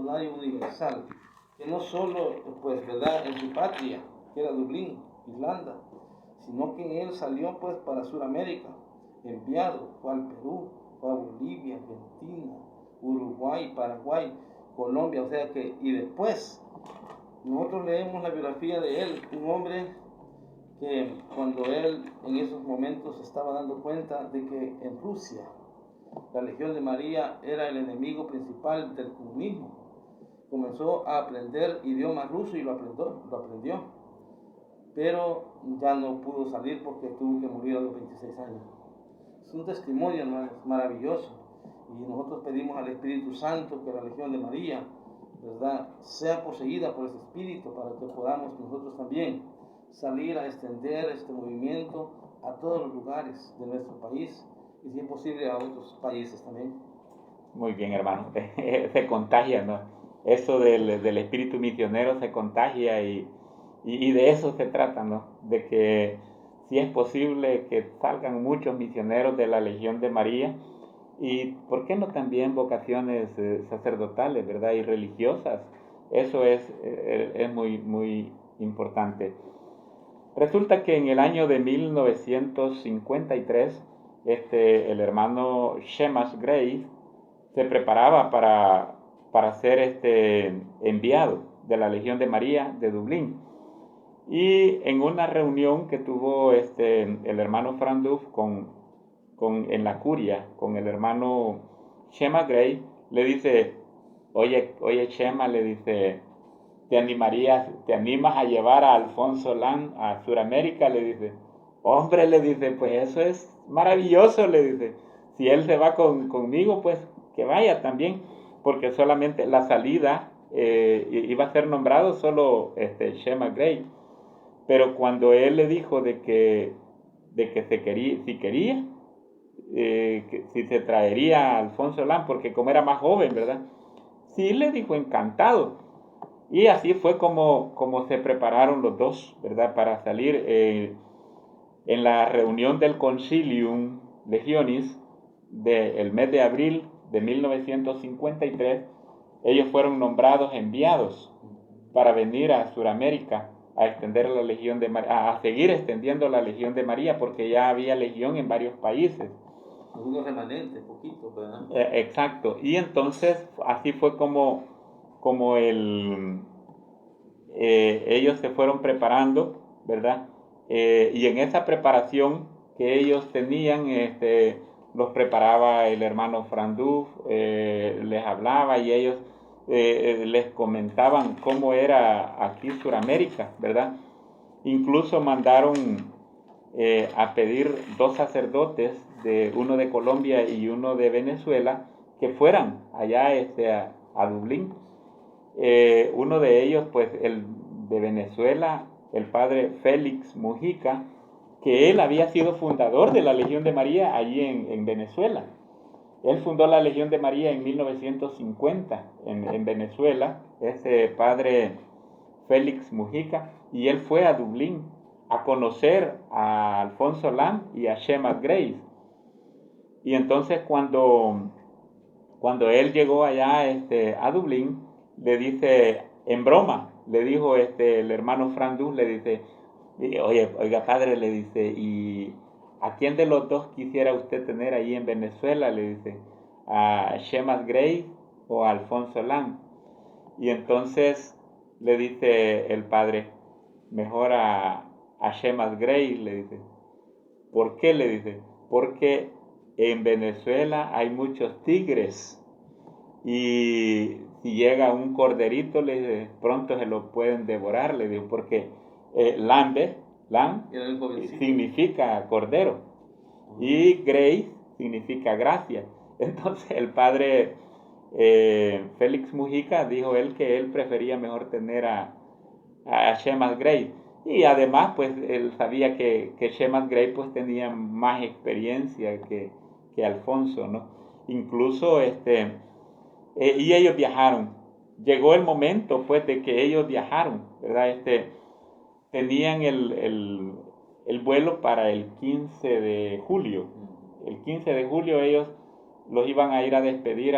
voluntario universal, que no solo, pues, ¿verdad?, en su patria, que era Dublín, Irlanda, sino que él salió, pues, para Sudamérica, enviado, fue al Perú, fue a Bolivia, Argentina, Uruguay, Paraguay, Colombia, o sea que, y después, nosotros leemos la biografía de él, un hombre que cuando él en esos momentos estaba dando cuenta de que en Rusia la Legión de María era el enemigo principal del comunismo, comenzó a aprender idioma ruso y lo aprendió, pero ya no pudo salir porque tuvo que morir a los 26 años. Es un testimonio, hermanos, maravilloso, y nosotros pedimos al Espíritu Santo que la Legión de María, ¿verdad?, sea poseída por ese Espíritu para que podamos nosotros también salir a extender este movimiento a todos los lugares de nuestro país y si es posible a otros países también. Muy bien, hermano. Se contagia, ¿no? Eso del espíritu misionero se contagia y de eso se trata, ¿no? De que si es posible que salgan muchos misioneros de la Legión de María y, ¿por qué no también vocaciones sacerdotales, ¿verdad? Y religiosas. Eso es muy, muy importante. Resulta que en el año de 1953, el hermano Shemas Gray se preparaba para ser enviado de la Legión de María de Dublín. Y en una reunión que tuvo el hermano Franduf en la curia con el hermano Shema Gray, le dice, oye Shema, le dice, ¿te animas a llevar a Alfonso Lan a Sudamérica? Le dice, hombre, le dice, pues eso es maravilloso, le dice, si él se va conmigo, pues que vaya también, porque solamente la salida iba a ser nombrado solo Shema Gray, pero cuando él le dijo de que si quería, que si se traería a Alfonso Lan, porque como era más joven, ¿verdad? Sí, le dijo encantado. Y así fue como se prepararon los dos, ¿verdad? Para salir en la reunión del Concilium Legionis del mes de abril de 1953. Ellos fueron nombrados enviados para venir a Sudamérica a extender la Legión de María, a seguir extendiendo la Legión de María, porque ya había legión en varios países. Algunos remanentes, poquitos, ¿verdad? Exacto. Y entonces así fue como ellos se fueron preparando, ¿verdad? Y en esa preparación que ellos tenían, los preparaba el hermano Franduf, les hablaba y ellos les comentaban cómo era aquí Sudamérica, ¿verdad? Incluso mandaron a pedir 2 sacerdotes, uno de Colombia y uno de Venezuela, que fueran allá a Dublín. Uno de ellos, pues el de Venezuela, el padre Félix Mujica, que él había sido fundador de la Legión de María allí en Venezuela. Él fundó la Legión de María en 1950 en Venezuela, ese padre Félix Mujica, y él fue a Dublín a conocer a Alfonso Lan y a Shema Gray. Y entonces cuando él llegó allá a Dublín, le dice, en broma, le dijo el hermano Frandus, le dice, oiga padre, le dice, ¿y a quién de los dos quisiera usted tener ahí en Venezuela? Le dice, ¿a Shemas Gray o a Alfonso Lan? Y entonces le dice el padre, mejor a Shemas Gray, le dice. ¿Por qué? Le dice, porque en Venezuela hay muchos tigres y si llega un corderito, pronto se lo pueden devorar, le digo, porque Lan significa cordero y Grey significa gracia. Entonces el padre Félix Mujica dijo él que él prefería mejor tener a Shemas Gray. Y además, pues él sabía que Shemas Gray pues tenía más experiencia que Alfonso, ¿no? Incluso y ellos viajaron. Llegó el momento pues de que ellos viajaron, ¿verdad? Tenían el vuelo para el 15 de julio. El 15 de julio ellos los iban a ir a despedir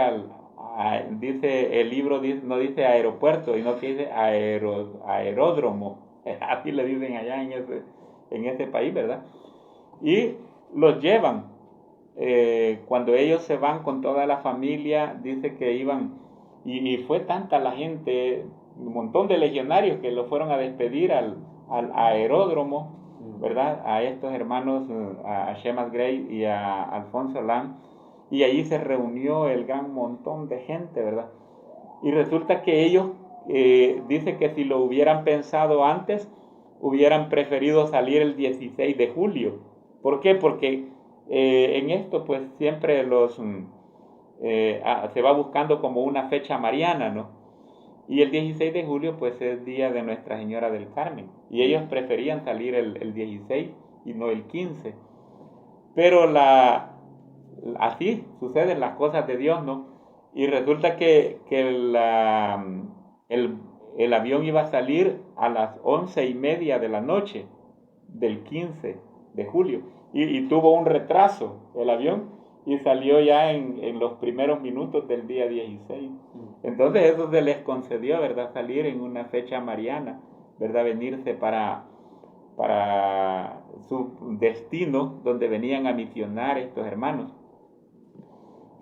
dice el libro, no dice aeropuerto, sino que dice aeródromo, así le dicen allá en ese país, ¿verdad? Y los llevan. Cuando ellos se van con toda la familia, dice que iban, y fue tanta la gente, un montón de legionarios que lo fueron a despedir al aeródromo, ¿verdad? A estos hermanos, a Shemas Gray y a Alfonso Lam, y allí se reunió el gran montón de gente, ¿verdad? Y resulta que ellos, dice que si lo hubieran pensado antes, hubieran preferido salir el 16 de julio. ¿Por qué? Porque en esto pues siempre se va buscando como una fecha mariana, ¿no? Y el 16 de julio pues es día de Nuestra Señora del Carmen. Y ellos preferían salir el 16 y no el 15. Pero así suceden las cosas de Dios, ¿no? Y resulta que el avión iba a salir a las 11:30 de la noche del 15 de julio. Y tuvo un retraso el avión y salió ya en los primeros minutos del día 16. Entonces eso se les concedió, ¿verdad? Salir en una fecha mariana, ¿verdad? Venirse para su destino, donde venían a misionar estos hermanos.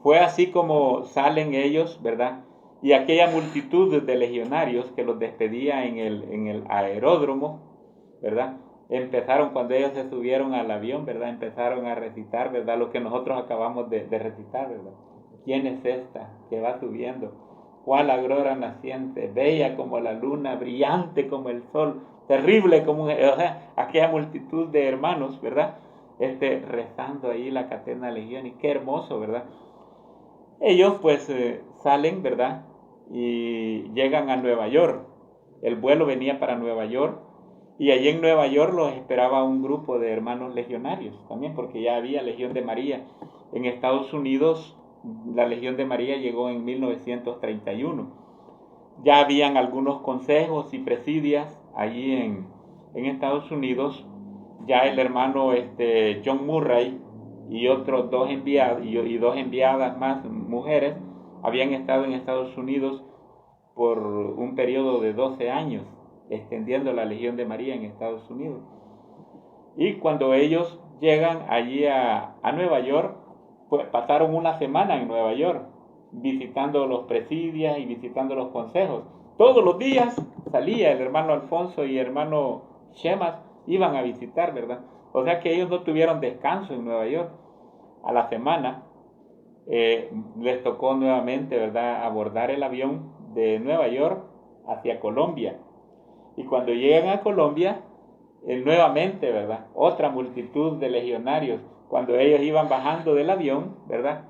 Fue así como salen ellos, ¿verdad? Y aquella multitud de legionarios que los despedía en el aeródromo, ¿verdad? Empezaron, cuando ellos se subieron al avión, ¿verdad? Empezaron a recitar, ¿verdad? Lo que nosotros acabamos de recitar, ¿verdad? ¿Quién es esta que va subiendo? ¿Cuál aurora naciente? Bella como la luna, brillante como el sol, terrible como o sea, aquella multitud de hermanos, ¿verdad? Rezando ahí la Catena Legión, y qué hermoso, ¿verdad? Ellos pues salen, ¿verdad? Y llegan a Nueva York. El vuelo venía para Nueva York y allí en Nueva York los esperaba un grupo de hermanos legionarios también, porque ya había Legión de María. En Estados Unidos la Legión de María llegó en 1931. Ya habían algunos consejos y presidias allí en Estados Unidos. Ya el hermano John Murray y otros dos enviados y dos enviadas más mujeres habían estado en Estados Unidos por un periodo de 12 años extendiendo la Legión de María en Estados Unidos. Y cuando ellos llegan allí a Nueva York, pues pasaron una semana en Nueva York visitando los presidios y visitando los consejos. Todos los días salía el hermano Alfonso y el hermano Shemas, iban a visitar, ¿verdad? O sea que ellos no tuvieron descanso en Nueva York. A la semana les tocó nuevamente, ¿verdad?, abordar el avión de Nueva York hacia Colombia. Y cuando llegan a Colombia, nuevamente, ¿verdad?, otra multitud de legionarios. Cuando ellos iban bajando del avión, ¿verdad?,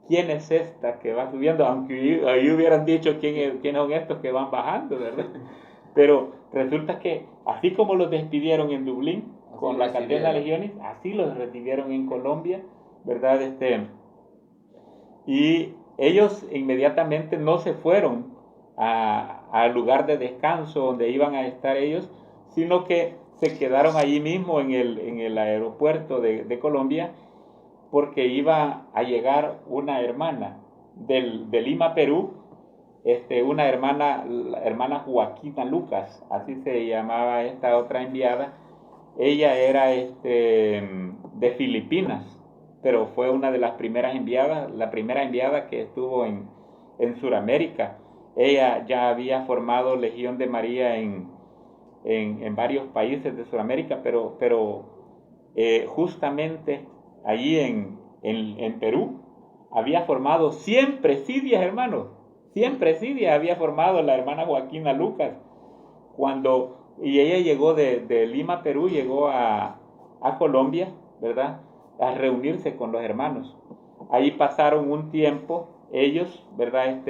¿quién es esta que va subiendo? Aunque ahí hubieran dicho quiénes son estos que van bajando, ¿verdad? Pero resulta que así como los despidieron en Dublín con la Catena Legionis, así los recibieron en Colombia, ¿verdad? Y ellos inmediatamente no se fueron al lugar de descanso donde iban a estar ellos, sino que se quedaron allí mismo en el aeropuerto de Colombia, porque iba a llegar una hermana de Lima, Perú, una hermana, la hermana Joaquina Lucas, así se llamaba esta otra enviada. Ella era de Filipinas, pero fue una de las primeras enviadas, la primera enviada que estuvo en Sudamérica. Ella ya había formado Legión de María en varios países de Sudamérica, pero justamente allí en Perú había formado 100 presidias, hermanos. 100 presidias había formado la hermana Joaquina Lucas. Y ella llegó de Lima, Perú, llegó a Colombia, ¿verdad?, a reunirse con los hermanos. Ahí pasaron un tiempo ellos, ¿verdad?,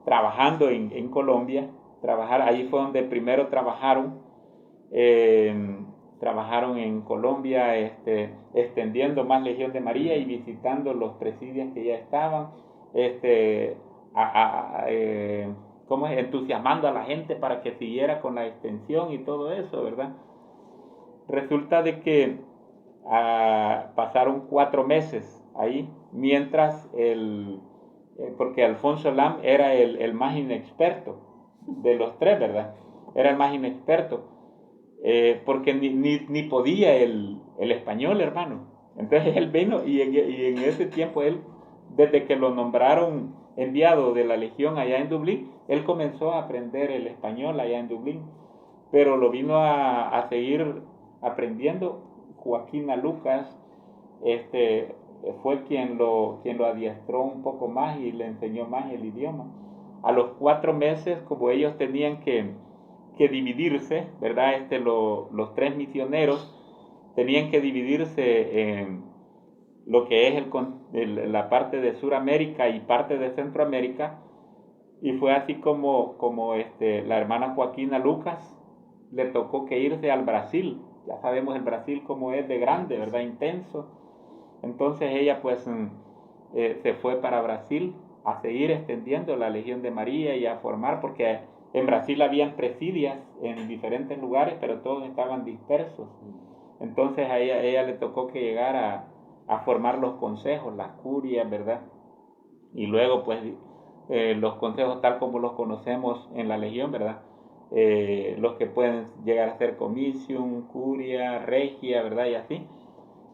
trabajando en Colombia. Ahí fue donde primero trabajaron en Colombia, extendiendo más Legión de María y visitando los presidios que ya estaban, entusiasmando a la gente para que siguiera con la extensión y todo eso, ¿verdad? Resulta de que pasaron 4 meses ahí, mientras el porque Alfonso Lam era el más inexperto de los tres, ¿verdad? Era el más inexperto, porque ni podía el español, hermano. Entonces él vino y en ese tiempo él, desde que lo nombraron enviado de la Legión allá en Dublín, él comenzó a aprender el español allá en Dublín, pero lo vino a seguir aprendiendo Joaquín Lucas, fue quien lo adiestró un poco más y le enseñó más el idioma. A los 4 meses, como ellos tenían que dividirse, ¿verdad? Los tres misioneros tenían que dividirse en lo que es la parte de Suramérica y parte de Centroamérica, y fue así como la hermana Joaquina Lucas le tocó que irse al Brasil. Ya sabemos el Brasil como es de grande, ¿verdad? Intenso. Entonces ella pues se fue para Brasil a seguir extendiendo la Legión de María y a formar, porque en Brasil habían presidias en diferentes lugares, pero todos estaban dispersos. Entonces a ella le tocó que llegar a formar los consejos, las curias, ¿verdad? Y luego pues los consejos tal como los conocemos en la Legión, ¿verdad? Los que pueden llegar a ser comisión, curia, regia, ¿verdad? Y así.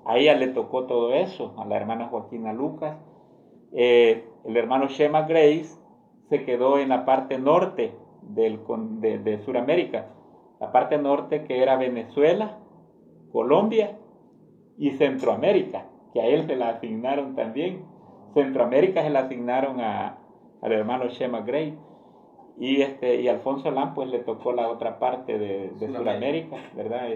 A ella le tocó todo eso, a la hermana Joaquina Lucas. El hermano Shema Grace se quedó en la parte norte de Sudamérica, la parte norte que era Venezuela, Colombia y Centroamérica, que a él se la asignaron también. Centroamérica se la asignaron al hermano Shema Grace. Y Alfonso Lam pues le tocó la otra parte de Sudamérica, ¿verdad?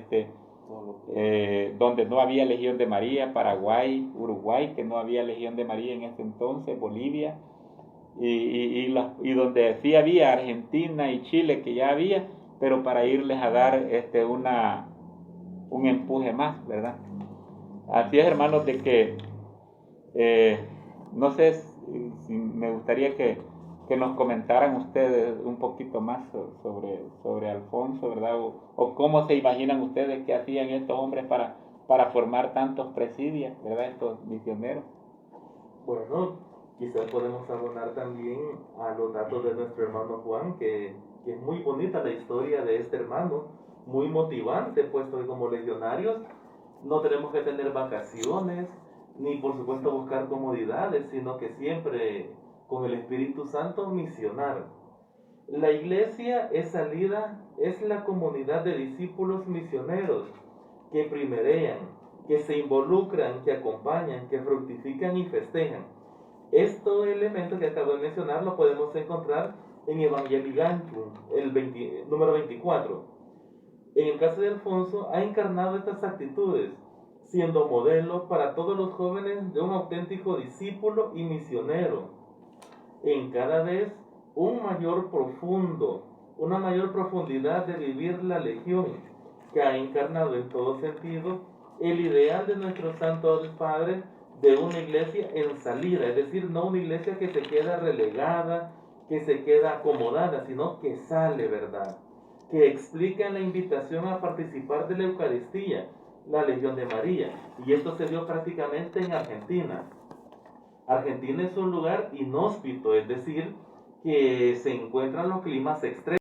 Donde no había Legión de María, Paraguay, Uruguay, que no había Legión de María en ese entonces, Bolivia, y donde sí había Argentina y Chile, que ya había, pero para irles a dar un empuje más, ¿verdad? Así es, hermanos, de que no sé si me gustaría que nos comentaran ustedes un poquito más sobre Alfonso, ¿verdad? O cómo se imaginan ustedes que hacían estos hombres para formar tantos presidios, ¿verdad? Estos misioneros. Bueno, quizás podemos abonar también a los datos de nuestro hermano Juan, que es muy bonita la historia de este hermano, muy motivante, puesto que como legionarios no tenemos que tener vacaciones, ni por supuesto buscar comodidades, sino que siempre con el Espíritu Santo misionar. La iglesia es la comunidad de discípulos misioneros que primerean, que se involucran, que acompañan, que fructifican y festejan. Estos elementos que acabo de mencionar lo podemos encontrar en Evangelii Gaudium, número 24. En el caso de Alfonso, ha encarnado estas actitudes, siendo modelo para todos los jóvenes de un auténtico discípulo y misionero, en cada vez una mayor profundidad de vivir la Legión, que ha encarnado en todo sentido el ideal de nuestro Santo Padre de una iglesia en salida, es decir, no una iglesia que se queda relegada, que se queda acomodada, sino que sale, ¿verdad? Que explica la invitación a participar de la Eucaristía, la Legión de María, y esto se dio prácticamente en Argentina. Argentina es un lugar inhóspito, es decir, que se encuentran los climas extremos.